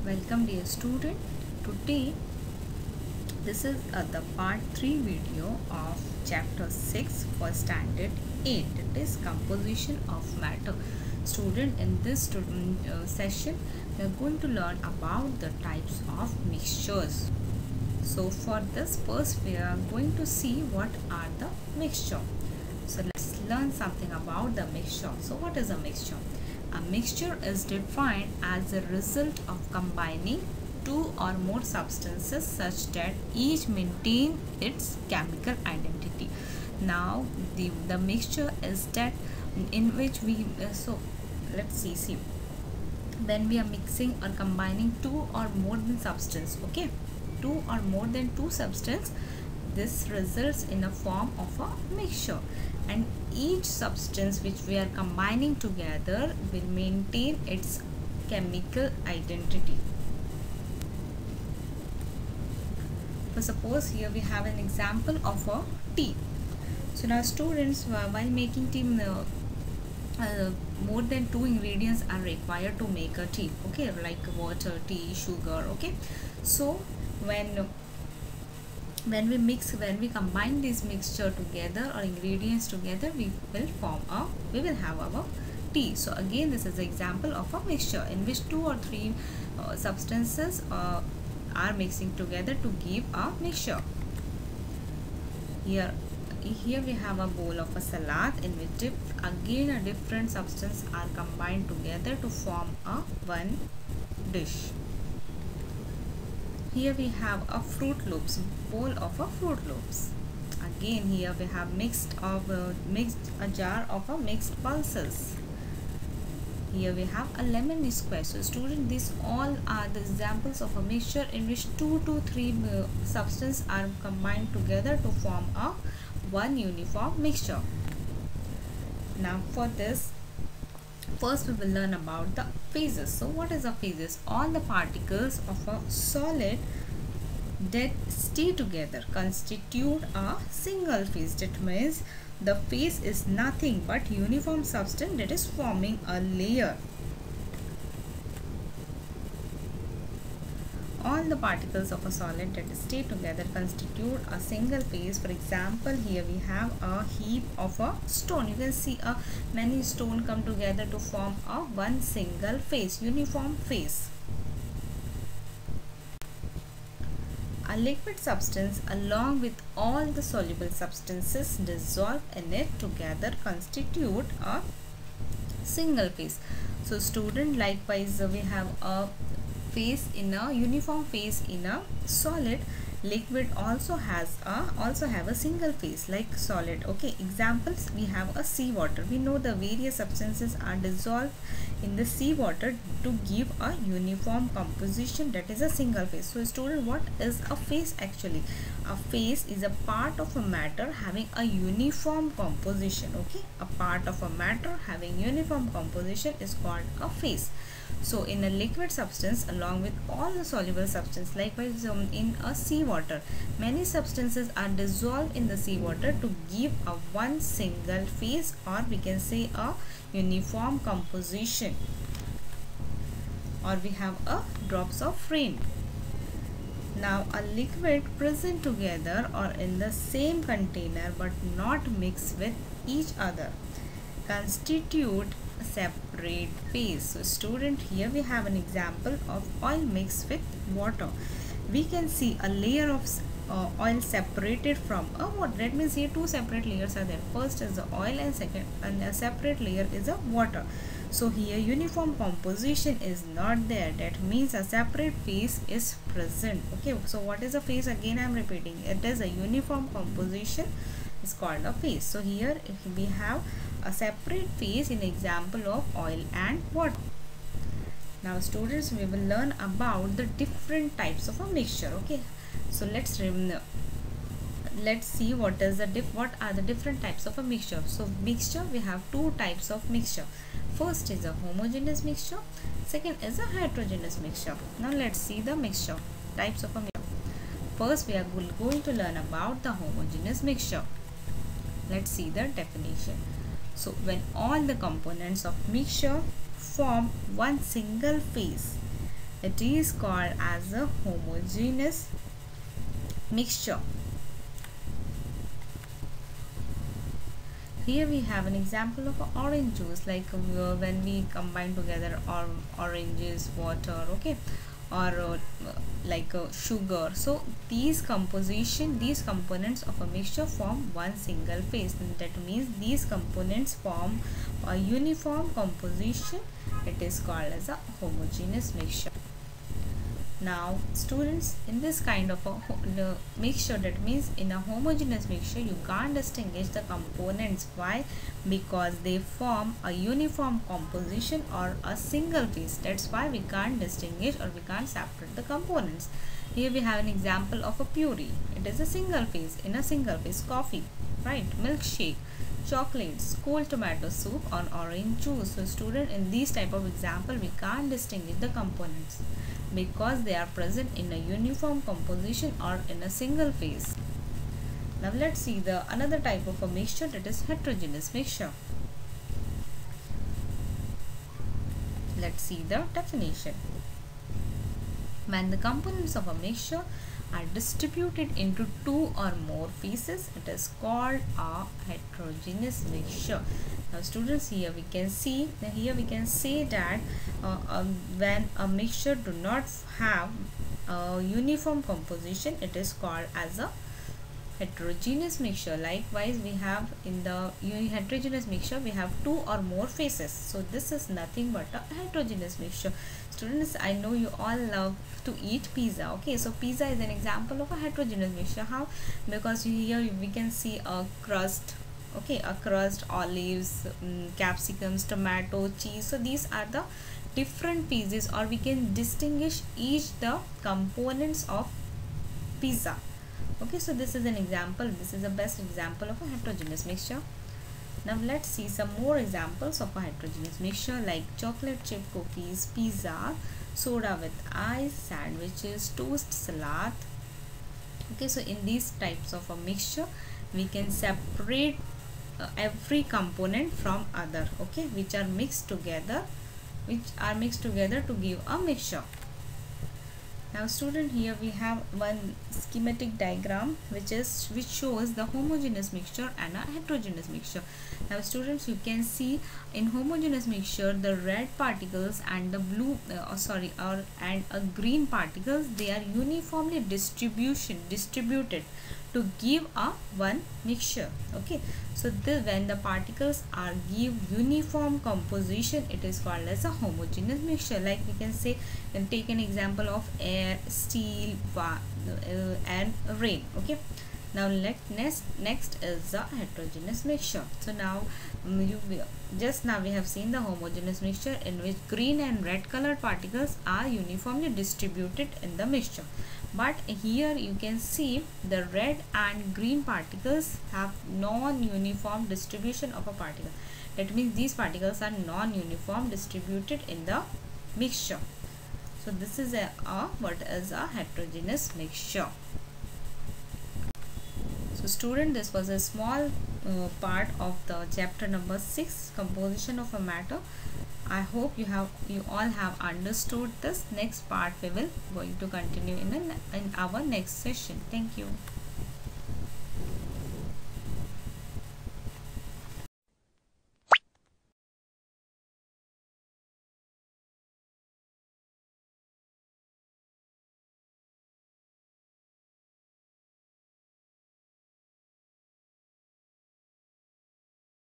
Welcome dear student. Today this is the part 3 video of chapter 6 for standard 8. It is composition of matter. Student, in this session we are going to learn about the types of mixtures. So for this first we are going to see what are the mixture. So let's learn something about the mixture. So what is a mixture? A mixture is defined as a result of combining two or more substances such that each maintain its chemical identity. Now the mixture is that in which we so let's see when we are mixing or combining two or more than substance, okay, two or more than two substance, this results in a form of a mixture, and each substance which we are combining together will maintain its chemical identity. For suppose here we have an example of a tea. So now students, while making tea, more than two ingredients are required to make a tea, okay, like water, tea, sugar, okay. So when we combine this mixture together or ingredients together, we will have our tea. So again, this is an example of a mixture in which two or three substances are mixing together to give a mixture. Here we have a bowl of a salad in which again a different substance are combined together to form a one dish. Here we have a Fruit Loops, bowl of a Fruit Loops. Again here we have a jar of a mixed pulses. Here we have a lemon squash. So student, these all are the examples of a mixture in which 2 to 3 substances are combined together to form a one uniform mixture. Now for this, first we will learn about the phases. So what is a phases? All the particles of a solid that stay together constitute a single phase. That means the phase is nothing but uniform substance that is forming a layer. All the particles of a solid that stay together constitute a single phase. For example, here we have a heap of a stone. You can see many stones come together to form a one single phase, uniform phase. A liquid substance along with all the soluble substances dissolved in it together constitute a single phase. So student, likewise we have a phase in a uniform phase in a solid. Liquid also have a single phase like solid, okay. Examples, we have a seawater. We know the various substances are dissolved in the seawater to give a uniform composition, that is a single phase. So student, what is a phase actually? A phase is a part of a matter having a uniform composition, okay. A part of a matter having uniform composition is called a phase. So in a liquid substance along with all the soluble substance, likewise in a seawater, many substances are dissolved in the seawater to give a one single phase, or we can say a uniform composition. Or we have a drops of rain. Now a liquid present together or in the same container but not mixed with each other constitute separate phase. So student, here we have an example of oil mixed with water. We can see a layer of oil separated from a water. That means here two separate layers are there. First is the oil and a separate layer is a water. So here uniform composition is not there. That means a separate phase is present, okay. So what is a phase? Again I am repeating, it is a uniform composition is called a phase. So here we have a separate phase in example of oil and water. Now students, we will learn about the different types of a mixture, okay. So let's see what are the different types of a mixture. So mixture, we have two types of mixture. First is a homogeneous mixture, second is a heterogeneous mixture. Now let's see the mixture types of a mixture. First we are going to learn about the homogeneous mixture. Let's see the definition. So when all the components of mixture form one single phase It is called as a homogeneous mixture. Here we have an example of orange juice, like when we combine together oranges, water, okay, or sugar. So these components of a mixture form one single phase, and that means these components form a uniform composition. It is called as a homogeneous mixture. Now students, in this kind of a mixture, that means in a homogeneous mixture you can't distinguish the components. Why? Because they form a uniform composition or a single phase. That's why we can't distinguish or we can't separate the components. Here we have an example of a puree. It is a single phase. In a single phase, coffee, right, milkshake, chocolates, cold tomato soup, or orange juice. So student, in these type of example we can't distinguish the components because they are present in a uniform composition or in a single phase. Now let's see the another type of a mixture, that is heterogeneous mixture. Let's see the definition. When the components of a mixture are distributed into two or more phases, it is called a heterogeneous mixture. Now students, here we can say that when a mixture do not have a uniform composition, it is called as a heterogeneous mixture. Likewise, we have in the heterogeneous mixture we have two or more phases. So this is nothing but a heterogeneous mixture. Students, I know you all love to eat pizza. Okay, so pizza is an example of a heterogeneous mixture. How? Because here we can see a crust. Okay, a crust, olives, capsicums, tomato, cheese. So these are the different pieces, or we can distinguish each the components of pizza. Okay, so this is an example. This is the best example of a heterogeneous mixture. Now let's see some more examples of a heterogeneous mixture, like chocolate chip cookies, pizza, soda with ice, sandwiches, toast, salad. Okay, so in these types of a mixture we can separate every component from other, okay, which are mixed together to give a mixture. Now student, here we have one schematic diagram which shows the homogeneous mixture and a heterogeneous mixture. Now students, you can see in homogeneous mixture the red particles and the blue and a green particles, they are uniformly distributed to give a one mixture. Okay, so when the particles are give uniform composition, it is called as a homogeneous mixture. Like we can say, and take an example of air, steel, and rain. Okay, now next is the heterogeneous mixture. So now just now we have seen the homogeneous mixture, in which green and red colored particles are uniformly distributed in the mixture. But here you can see the red and green particles have non-uniform distribution of a particle. That means these particles are non-uniform distributed in the mixture. So this is what is a heterogeneous mixture. So student, this was a small part of the chapter number 6, composition of a matter. I hope you all have understood this. Next part we will going to continue in our next session. Thank you.